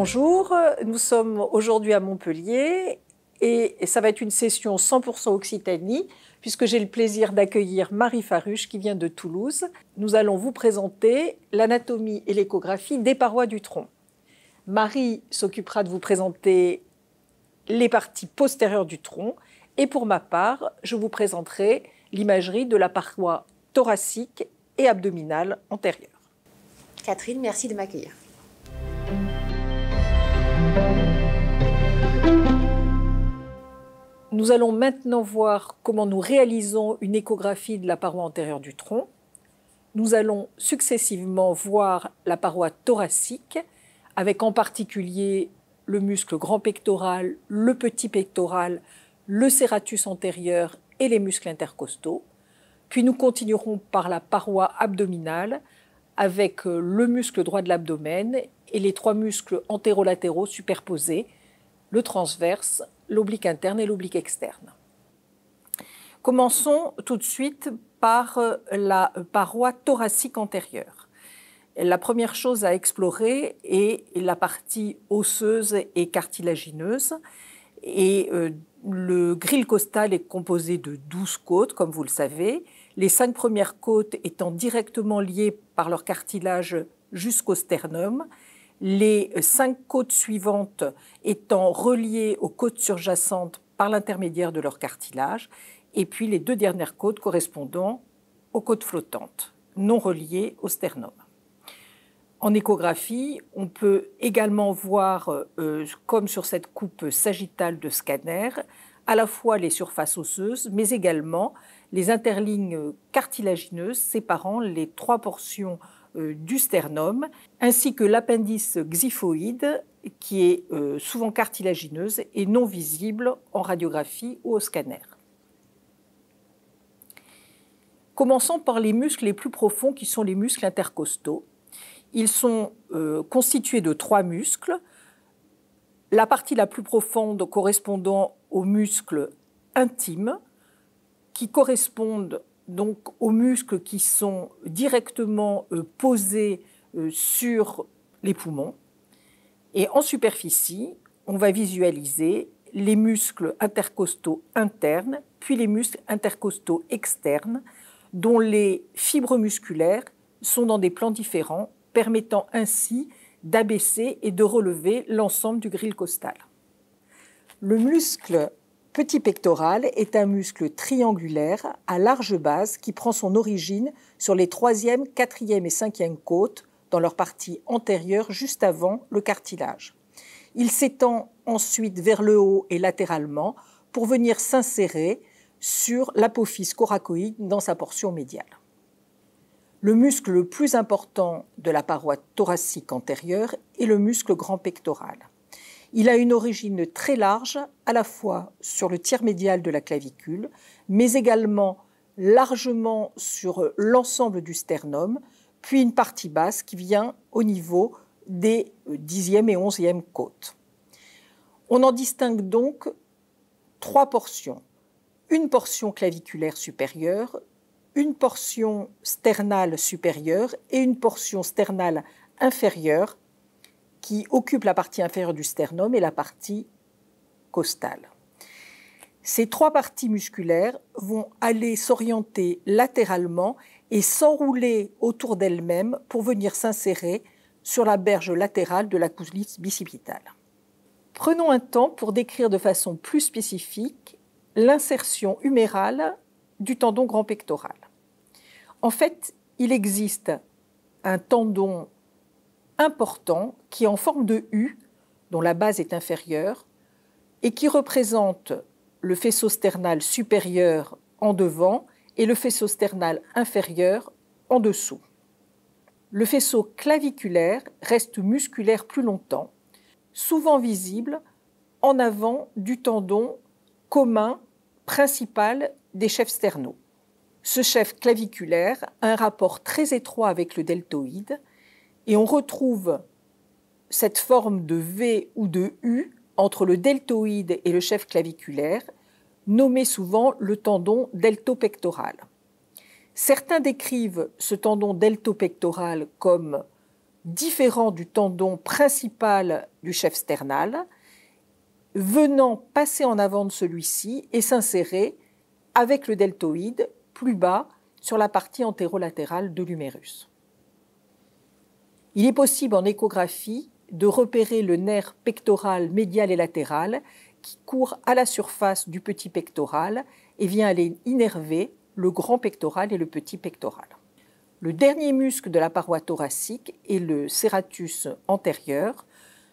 Bonjour, nous sommes aujourd'hui à Montpellier et ça va être une session 100% Occitanie puisque j'ai le plaisir d'accueillir Marie Faruche qui vient de Toulouse. Nous allons vous présenter l'anatomie et l'échographie des parois du tronc. Marie s'occupera de vous présenter les parties postérieures du tronc et pour ma part, je vous présenterai l'imagerie de la paroi thoracique et abdominale antérieure. Catherine, merci de m'accueillir. Nous allons maintenant voir comment nous réalisons une échographie de la paroi antérieure du tronc. Nous allons successivement voir la paroi thoracique, avec en particulier le muscle grand pectoral, le petit pectoral, le serratus antérieur et les muscles intercostaux. Puis nous continuerons par la paroi abdominale, avec le muscle droit de l'abdomen et les trois muscles antérolatéraux superposés, le transverse, l'oblique interne et l'oblique externe. Commençons tout de suite par la paroi thoracique antérieure. La première chose à explorer est la partie osseuse et cartilagineuse. Et le grille costal est composé de 12 côtes, comme vous le savez, les 5 premières côtes étant directement liées par leur cartilage jusqu'au sternum, les 5 côtes suivantes étant reliées aux côtes surjacentes par l'intermédiaire de leur cartilage, et puis les 2 dernières côtes correspondant aux côtes flottantes, non reliées au sternum. En échographie, on peut également voir, comme sur cette coupe sagittale de scanner, à la fois les surfaces osseuses, mais également les interlignes cartilagineuses séparant les 3 portions du sternum, ainsi que l'appendice xiphoïde, qui est souvent cartilagineuse et non visible en radiographie ou au scanner. Commençons par les muscles les plus profonds, qui sont les muscles intercostaux. Ils sont constitués de 3 muscles. La partie la plus profonde correspondant aux muscles intimes, qui correspondent donc aux muscles qui sont directement posés sur les poumons. Et en superficie, on va visualiser les muscles intercostaux internes, puis les muscles intercostaux externes, dont les fibres musculaires sont dans des plans différents, permettant ainsi d'abaisser et de relever l'ensemble du grille costal. Le muscle petit pectoral est un muscle triangulaire à large base qui prend son origine sur les 3e, 4e et 5e côtes dans leur partie antérieure juste avant le cartilage. Il s'étend ensuite vers le haut et latéralement pour venir s'insérer sur l'apophyse coracoïde dans sa portion médiale. Le muscle le plus important de la paroi thoracique antérieure est le muscle grand pectoral. Il a une origine très large, à la fois sur le tiers médial de la clavicule, mais également largement sur l'ensemble du sternum, puis une partie basse qui vient au niveau des 10e et 11e côtes. On en distingue donc 3 portions. Une portion claviculaire supérieure, une portion sternale supérieure et une portion sternale inférieure qui occupe la partie inférieure du sternum et la partie costale. Ces 3 parties musculaires vont aller s'orienter latéralement et s'enrouler autour d'elles-mêmes pour venir s'insérer sur la berge latérale de la coulisse bicipitale. Prenons un temps pour décrire de façon plus spécifique l'insertion humérale du tendon grand pectoral. En fait, il existe un tendon important qui est en forme de U, dont la base est inférieure, et qui représente le faisceau sternal supérieur en devant et le faisceau sternal inférieur en dessous. Le faisceau claviculaire reste musculaire plus longtemps, souvent visible en avant du tendon commun principal des chefs sternaux. Ce chef claviculaire a un rapport très étroit avec le deltoïde et on retrouve cette forme de V ou de U entre le deltoïde et le chef claviculaire, nommé souvent le tendon deltopectoral. Certains décrivent ce tendon deltopectoral comme différent du tendon principal du chef sternal, venant passer en avant de celui-ci et s'insérer avec le deltoïde plus bas sur la partie antérolatérale de l'humérus. Il est possible en échographie de repérer le nerf pectoral médial et latéral qui court à la surface du petit pectoral et vient aller innerver le grand pectoral et le petit pectoral. Le dernier muscle de la paroi thoracique est le serratus antérieur.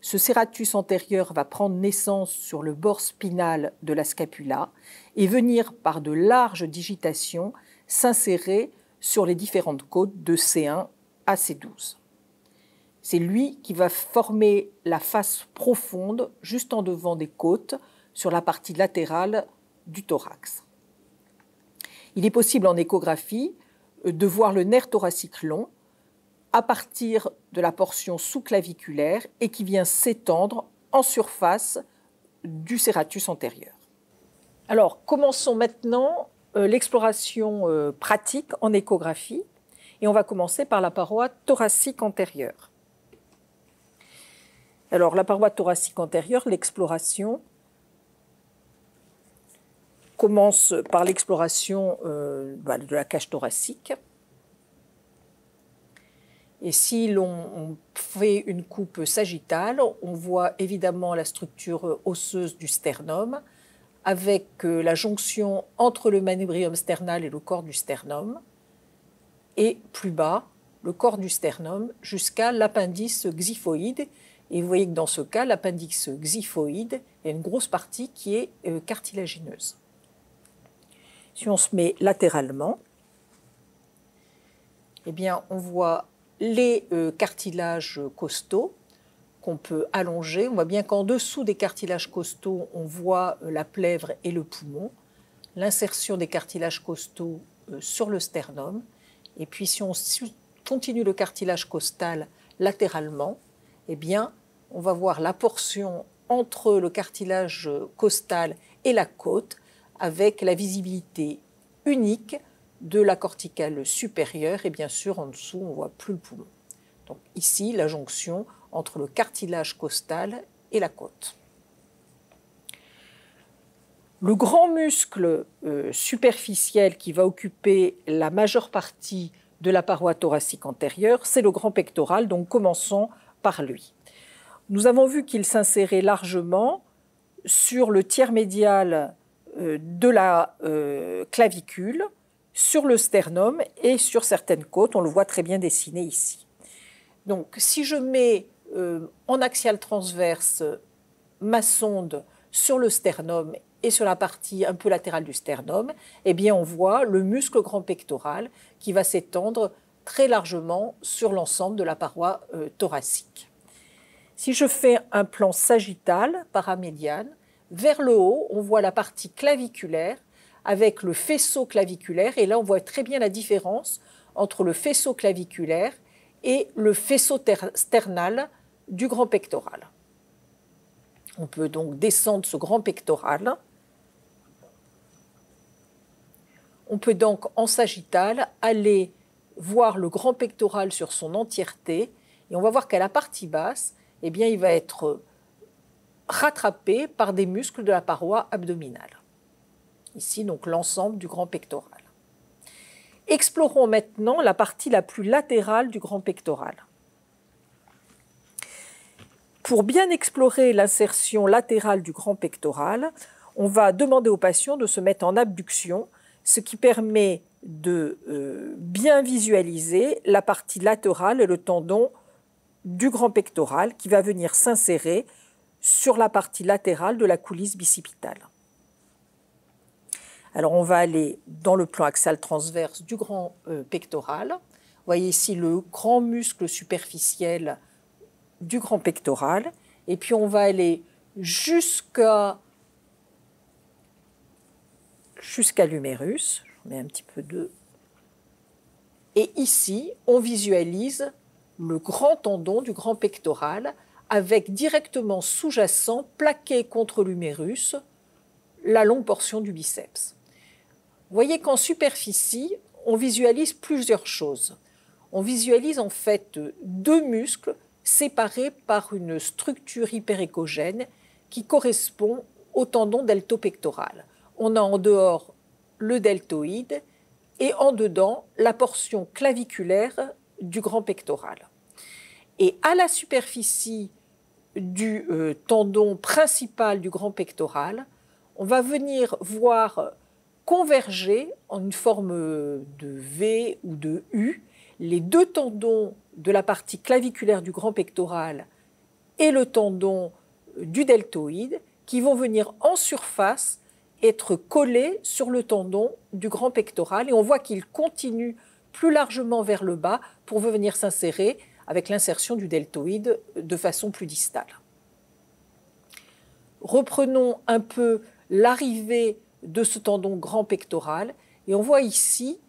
Ce serratus antérieur va prendre naissance sur le bord spinal de la scapula et venir par de larges digitations s'insérer sur les différentes côtes de C1 à C12. C'est lui qui va former la face profonde juste en devant des côtes sur la partie latérale du thorax. Il est possible en échographie de voir le nerf thoracique long à partir de la portion sous-claviculaire et qui vient s'étendre en surface du serratus antérieur. Alors, commençons maintenant l'exploration pratique en échographie et on va commencer par la paroi thoracique antérieure. Alors, la paroi thoracique antérieure, l'exploration commence par l'exploration de la cage thoracique. Et si l'on fait une coupe sagittale, on voit évidemment la structure osseuse du sternum avec la jonction entre le manubrium sternal et le corps du sternum et plus bas, le corps du sternum jusqu'à l'appendice xiphoïde. Et vous voyez que dans ce cas, l'appendice xiphoïde, il y a une grosse partie qui est cartilagineuse. Si on se met latéralement, eh bien, on voit les cartilages costaux qu'on peut allonger. On voit bien qu'en dessous des cartilages costaux, on voit la plèvre et le poumon, l'insertion des cartilages costaux sur le sternum. Et puis, si on continue le cartilage costal latéralement, eh bien, on va voir la portion entre le cartilage costal et la côte avec la visibilité unique de la corticale supérieure et bien sûr en dessous on ne voit plus le poumon. Donc ici la jonction entre le cartilage costal et la côte. Le grand muscle superficiel qui va occuper la majeure partie de la paroi thoracique antérieure, c'est le grand pectoral, donc commençons par lui. Nous avons vu qu'il s'insérait largement sur le tiers médial de la clavicule, sur le sternum et sur certaines côtes. On le voit très bien dessiné ici. Donc, si je mets en axiale transverse ma sonde sur le sternum et sur la partie un peu latérale du sternum, eh bien, on voit le muscle grand pectoral qui va s'étendre très largement sur l'ensemble de la paroi thoracique. Si je fais un plan sagittal, paramédiane, vers le haut, on voit la partie claviculaire avec le faisceau claviculaire. Et là, on voit très bien la différence entre le faisceau claviculaire et le faisceau sternal du grand pectoral. On peut donc descendre ce grand pectoral. On peut donc, en sagittal, aller voir le grand pectoral sur son entièreté. Et on va voir qu'à la partie basse, eh bien, il va être rattrapé par des muscles de la paroi abdominale. Ici, donc, l'ensemble du grand pectoral. Explorons maintenant la partie la plus latérale du grand pectoral. Pour bien explorer l'insertion latérale du grand pectoral, on va demander au patient de se mettre en abduction, ce qui permet de bien visualiser la partie latérale et le tendon du grand pectoral qui va venir s'insérer sur la partie latérale de la coulisse bicipitale. Alors on va aller dans le plan axial transverse du grand pectoral. Vous voyez ici le grand muscle superficiel du grand pectoral. Et puis on va aller jusqu'à l'humérus. J'en mets un petit peu de... Et ici, on visualise le grand tendon du grand pectoral avec directement sous-jacent, plaqué contre l'humérus, la longue portion du biceps. Vous voyez qu'en superficie, on visualise plusieurs choses. on visualise en fait deux muscles séparés par une structure hyperéchogène qui correspond au tendon deltopectoral. On a en dehors le deltoïde et en dedans la portion claviculaire du grand pectoral. Et à la superficie du tendon principal du grand pectoral, on va venir voir converger en une forme de V ou de U les deux tendons de la partie claviculaire du grand pectoral et le tendon du deltoïde qui vont venir en surface être collés sur le tendon du grand pectoral et on voit qu'ils continuent plus largement vers le bas pour venir s'insérer avec l'insertion du deltoïde de façon plus distale. Reprenons un peu l'arrivée de ce tendon grand pectoral et on voit ici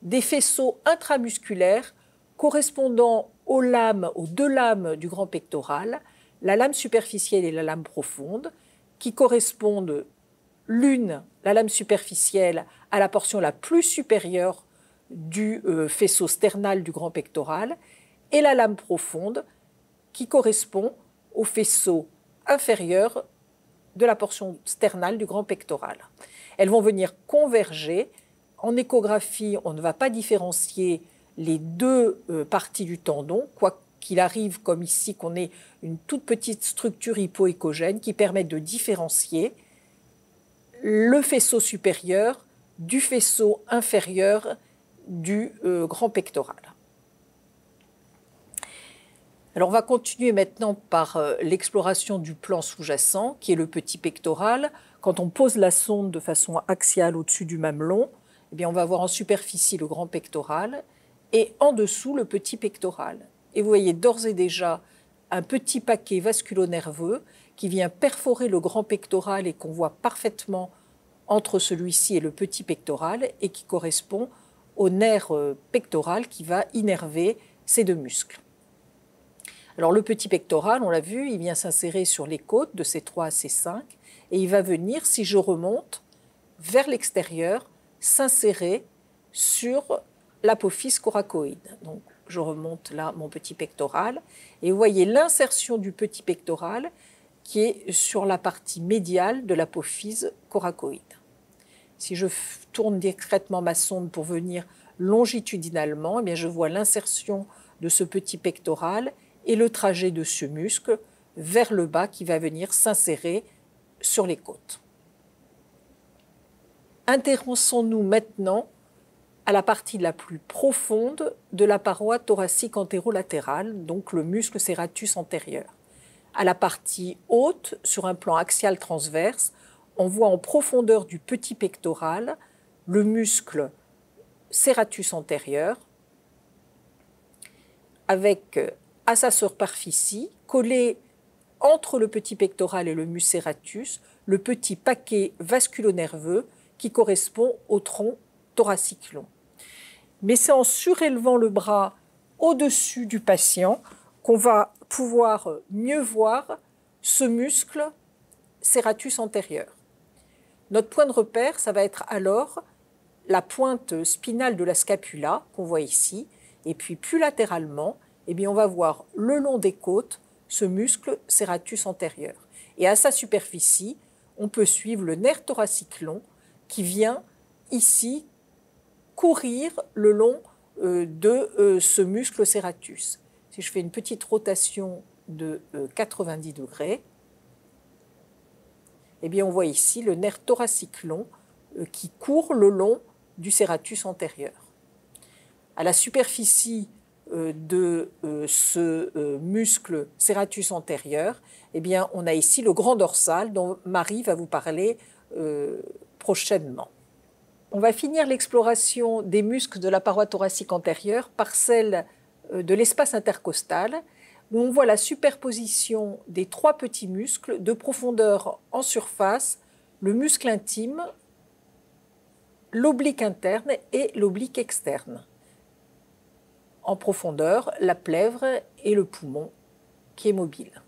des faisceaux intramusculaires correspondant aux deux lames du grand pectoral, la lame superficielle et la lame profonde, qui correspondent l'une, la lame superficielle, à la portion la plus supérieure du faisceau sternal du grand pectoral, et la lame profonde, qui correspond au faisceau inférieur de la portion sternale du grand pectoral. Elles vont venir converger. En échographie, on ne va pas différencier les deux parties du tendon, quoi qu'il arrive, comme ici, qu'on ait une toute petite structure hypoéchogène qui permet de différencier le faisceau supérieur du faisceau inférieur du grand pectoral. Alors on va continuer maintenant par l'exploration du plan sous-jacent, qui est le petit pectoral. Quand on pose la sonde de façon axiale au-dessus du mamelon, eh bien on va voir en superficie le grand pectoral et en dessous le petit pectoral. Et vous voyez d'ores et déjà un petit paquet vasculo-nerveux qui vient perforer le grand pectoral et qu'on voit parfaitement entre celui-ci et le petit pectoral et qui correspond au nerf pectoral qui va innerver ces deux muscles. Alors le petit pectoral, on l'a vu, il vient s'insérer sur les côtes de C3 à C5 et il va venir, si je remonte vers l'extérieur, s'insérer sur l'apophyse coracoïde. Donc je remonte là mon petit pectoral et vous voyez l'insertion du petit pectoral qui est sur la partie médiale de l'apophyse coracoïde. Si je tourne discrètement ma sonde pour venir longitudinalement, eh bien je vois l'insertion de ce petit pectoral et le trajet de ce muscle vers le bas qui va venir s'insérer sur les côtes. Intéressons-nous maintenant à la partie la plus profonde de la paroi thoracique antérolatérale, donc le muscle serratus antérieur. À la partie haute, sur un plan axial transverse, on voit en profondeur du petit pectoral le muscle serratus antérieur avec à sa superficie, collé entre le petit pectoral et le muscle serratus, le petit paquet vasculo-nerveux qui correspond au tronc thoracique long. Mais c'est en surélevant le bras au-dessus du patient qu'on va pouvoir mieux voir ce muscle serratus antérieur. Notre point de repère, ça va être alors la pointe spinale de la scapula qu'on voit ici, et puis plus latéralement, eh bien, on va voir le long des côtes ce muscle serratus antérieur. Et à sa superficie, on peut suivre le nerf thoracique long qui vient ici courir le long de ce muscle serratus. Si je fais une petite rotation de 90 degrés, eh bien, on voit ici le nerf thoracique long qui court le long du serratus antérieur. À la superficie de ce muscle serratus antérieur, eh bien, on a ici le grand dorsal dont Marie va vous parler prochainement. On va finir l'exploration des muscles de la paroi thoracique antérieure par celle de l'espace intercostal, où on voit la superposition des trois petits muscles de profondeur en surface, le muscle intime, l'oblique interne et l'oblique externe. En profondeur, la plèvre et le poumon qui est mobile.